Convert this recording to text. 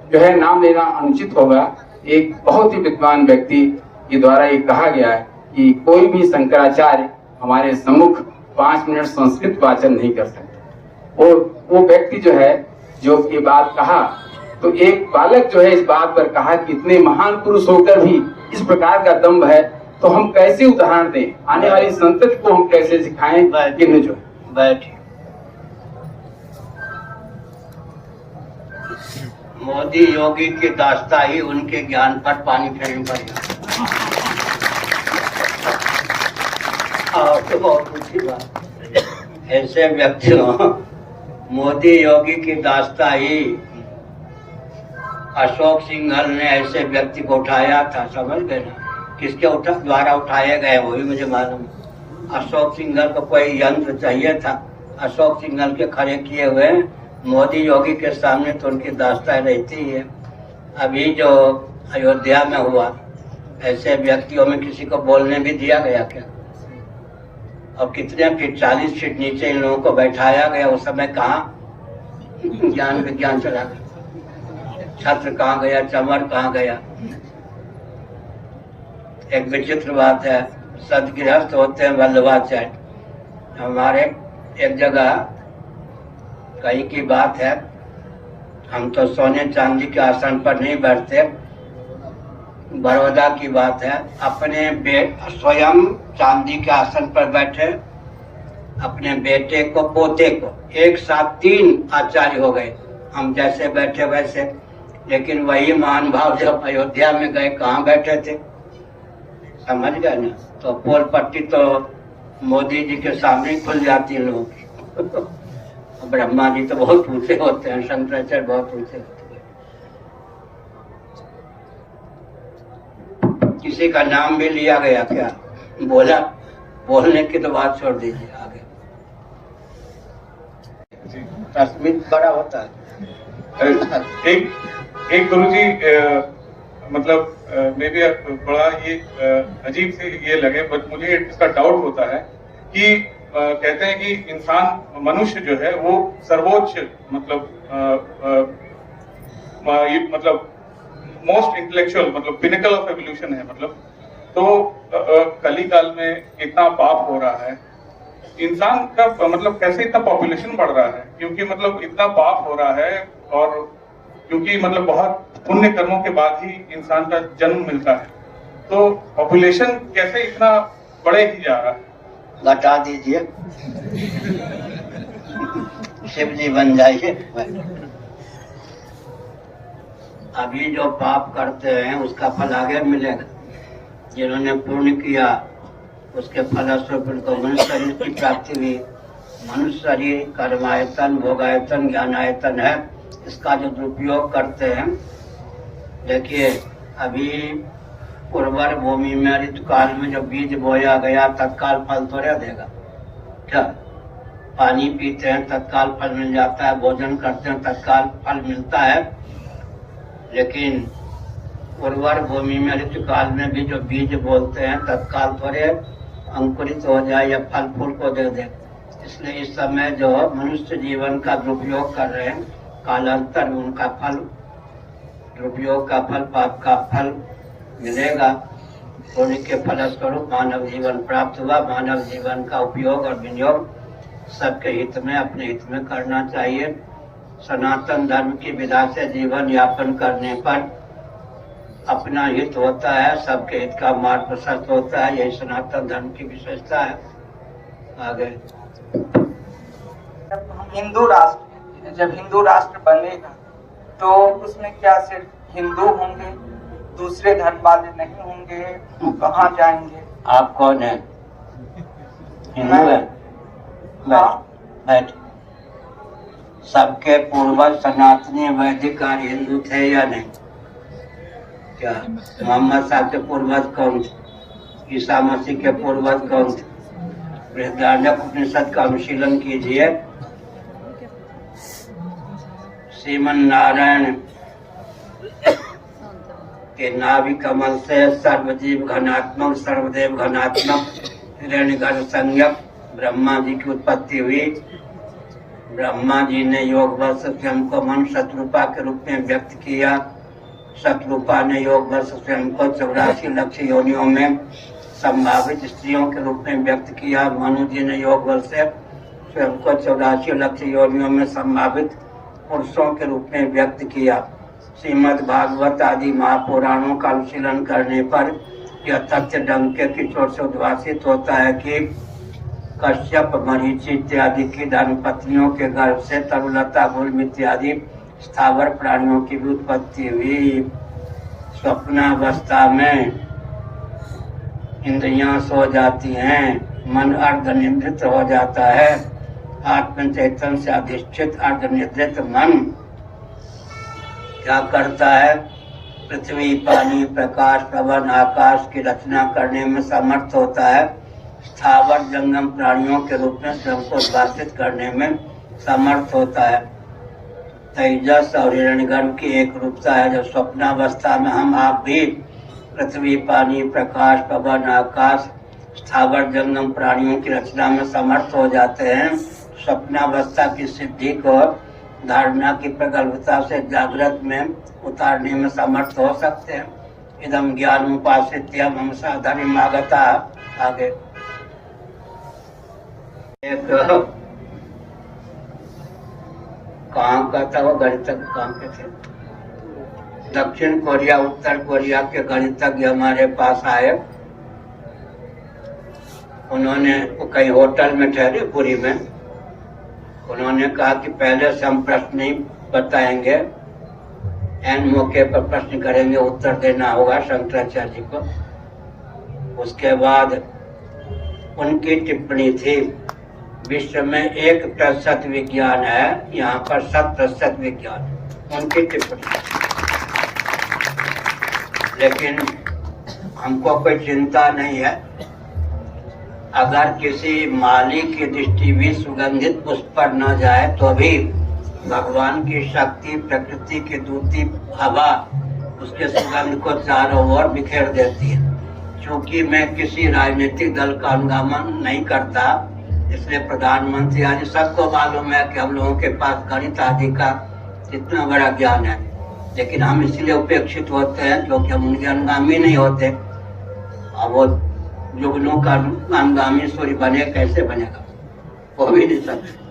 जो है नाम लेना अनुचित होगा। एक बहुत ही विद्वान व्यक्ति के द्वारा ये कहा गया है कि कोई भी शंकराचार्य हमारे सम्मुख 5 मिनट संस्कृत वाचन नहीं कर सकते। और वो व्यक्ति जो है जो ये बात कहा, तो एक बालक जो है इस बात पर कहा कि इतने महान पुरुष होकर भी इस प्रकार का दम्भ है, तो हम कैसे उदाहरण दें, आने वाली संतति को हम कैसे सिखाएं। कि जो बैठ मोदी योगी की दास्ता ही उनके ज्ञान पर पानी फेरने पड़ेगा। तो बहुत ऊंची बात। ऐसे व्यक्तियों मोदी योगी की दास्ता ही अशोक सिंघल ने ऐसे व्यक्ति को उठाया था, समझ गए ना। किसके द्वारा उठाए गए वो भी मुझे मालूम। अशोक सिंघल को कोई यंत्र चाहिए था, अशोक सिंघल के खड़े किए हुए मोदी योगी के सामने तो उनकी दास्ता रहती है। अभी जो अयोध्या में हुआ, ऐसे व्यक्तियों में किसी को बोलने भी दिया गया क्या? और कितने फीट 40 फीट नीचे इन लोगों को बैठाया गया। उस समय कहाँ ज्ञान विज्ञान चला गया, छत्र कहाँ गया, चमर कहाँ गया। एक विचित्र बात है, सदगृहस्थ होते हैं वल्लभाचार्य। हमारे एक जगह कहीं की बात है, हम तो सोने चांदी के आसन पर नहीं बैठते, बड़ौदा की बात है। अपने स्वयं चांदी के आसन पर बैठे, अपने बेटे को पोते को, एक साथ 3 आचार्य हो गए। हम जैसे बैठे वैसे, लेकिन वही महान भाव जब अयोध्या में गए कहाँ बैठे थे, समझ गए ना। तो पोल पट्टी तो मोदी जी के सामने ही खुल जाती है लोगों की। ब्रह्मा जी तो बहुत ऊंचे होते हैं, शंकराचार्य बहुत ऊंचे होते हैं। किसी का नाम भी लिया गया क्या? बोला, बोलने की तो बात छोड़ दीजिए, आगे तस्वीर बड़ा होता है। एक गुरुजी मतलब मे भी बड़ा ये अजीब से ये लगे, बट मुझे इसका डाउट होता है कि कहते हैं कि इंसान मनुष्य जो है वो सर्वोच्च मतलब मोस्ट इंटेलेक्चुअल मतलब पिनिकल ऑफ एवोल्यूशन है। मतलब तो कली काल में इतना पाप हो रहा है, इंसान का मतलब कैसे इतना पॉपुलेशन बढ़ रहा है, क्योंकि मतलब इतना पाप हो रहा है, और क्योंकि मतलब बहुत पुण्य कर्मों के बाद ही इंसान का जन्म मिलता है, तो पॉपुलेशन कैसे इतना बढ़े ही जा रहा है? बता दीजिए, शिव जी बन जाइए। अभी जो पाप करते हैं उसका फल आगे मिलेगा। जिन्होंने पुण्य किया उसके फलस्वरूप उनको मनुष्य शरीर की प्राप्ति हुई। मनुष्य शरीर कर्मायतन, भोगायतन, ज्ञानायतन है। इसका जो दुरुपयोग करते हैं, देखिए अभी उर्वर भूमि में ऋतुकाल में जो बीज बोया गया तत्काल फल थोड़ा देगा क्या? पानी पीते हैं तत्काल फल मिल जाता है, भोजन करते हैं तत्काल फल मिलता है। लेकिन उर्वर भूमि में ऋतुकाल में भी जो बीज बोलते हैं तत्काल थोड़े अंकुरित हो जाए या फल फूल को दे दे। इसलिए इस समय जो मनुष्य जीवन का दुरुपयोग कर रहे हैं, कालांतर में उनका फल, दुरुपयोग का फल, पाप का फल मिलेगा। पुण्य के फलस्वरूप मानव जीवन प्राप्त हुआ। मानव जीवन का उपयोग और विनियोग सबके हित में, अपने हित में करना चाहिए। सनातन धर्म की विधा से जीवन यापन करने पर अपना हित होता है, सबके हित का मार्ग प्रशस्त होता है। यही सनातन धर्म की विशेषता है। आगे जब हिंदू राष्ट्र बनेगा तो उसमें क्या सिर्फ हिंदू होंगे, दूसरे धर्म वाले नहीं होंगे? तो कहाँ जाएंगे? आप कौन है? हिंदू है? बैठ। सबके पूर्वज सनातनी वैदिक कार्य हिंदू थे या नहीं? क्या मोहम्मद साहब के पूर्वज कौन थे? ईसा मसीह के पूर्वज कौन थे? बृहदारण्यक उपनिषद का अनुशीलन कीजिए। श्रीमन नारायण के नाभि कमल से सर्वजीव घनात्मक, सर्वदेव घनात्मक, हिरण्यगर्भ संज्ञक ब्रह्मा जी की उत्पत्ति हुई। ब्रह्मा जी ने योग बल से स्वयं को मन शत्रुपा के रूप में व्यक्त किया। शत्रुपा ने योग बल से स्वयं को 84 लक्ष योनियों में संभावित स्त्रियों के रूप में व्यक्त किया। मनु जी ने योग बल से स्वयं को 84 लक्ष योनियों में संभावित पुरुषों के रूप में व्यक्त किया। श्रीमद् भागवत आदि महापुराणों का अनुशीलन करने पर यह तथ्य डंके की चोट से उद्भासित होता है कि कश्यप, मरीचि इत्यादि की धर्मपत्नियों के गर्भ से तरुलता, गुल्म इत्यादि स्थावर प्राणियों की भी उत्पत्ति हुई। स्वप्नावस्था में इंद्रियां सो जाती हैं, मन अर्धनिद्रित हो जाता है। आत्म चैतन्य से अधिष्ठित अर्धनिद्रित मन क्या करता है? पृथ्वी, पानी, प्रकाश, पवन, आकाश की रचना करने में समर्थ होता है। स्थावर जंगम प्राणियों के रूप में स्वयं को उद्भासित करने में समर्थ होता है। तेजस और हिरण्यगर्भ की एक रूपता है। जब स्वप्नावस्था में हम आप भी पृथ्वी, पानी, प्रकाश, पवन, आकाश, स्थावर जंगम प्राणियों की रचना में समर्थ हो जाते हैं। स्वप्नावस्था की सिद्धि को धारणा की प्रगल्भता से जागृत में उतारने में समर्थ हो सकते हैं। इदम ज्ञान उपासित्यम हम साधन आगता। आगे एक कहाँ का था वो गणितज्ञ, कहाँ के थे? दक्षिण कोरिया, उत्तर कोरिया के गणितज्ञ हमारे पास आए। उन्होंने कई होटल में ठहरे पुरी में। उन्होंने कहा कि पहले से हम प्रश्न नहीं बताएंगे, एन मौके पर प्रश्न करेंगे, उत्तर देना होगा शंकराचार्य जी को। उसके बाद उनकी टिप्पणी थी, विश्व में 1% विज्ञान है, यहाँ पर 7% विज्ञान है। उनकी टिप्पणी। लेकिन हमको कोई चिंता नहीं है। अगर किसी माली की दृष्टि भी सुगंधित पुष्प पर न जाए तो भी भगवान की शक्ति, प्रकृति की दूती हवा उसके सुगंध को चारों ओर बिखेर देती है। क्योंकि मैं किसी राजनीतिक दल का अनुगमन नहीं करता, इसलिए प्रधानमंत्री आदि सबको मालूम है कि हम लोगों के पास गणित आदि का कितना बड़ा ज्ञान है। लेकिन हम इसलिए उपेक्षित होते हैं क्योंकि हम उनके अनुगामी नहीं होते। और वो जुगनू का अनुगामी सूर्य बने कैसे बनेगा? वो भी नहीं सकते।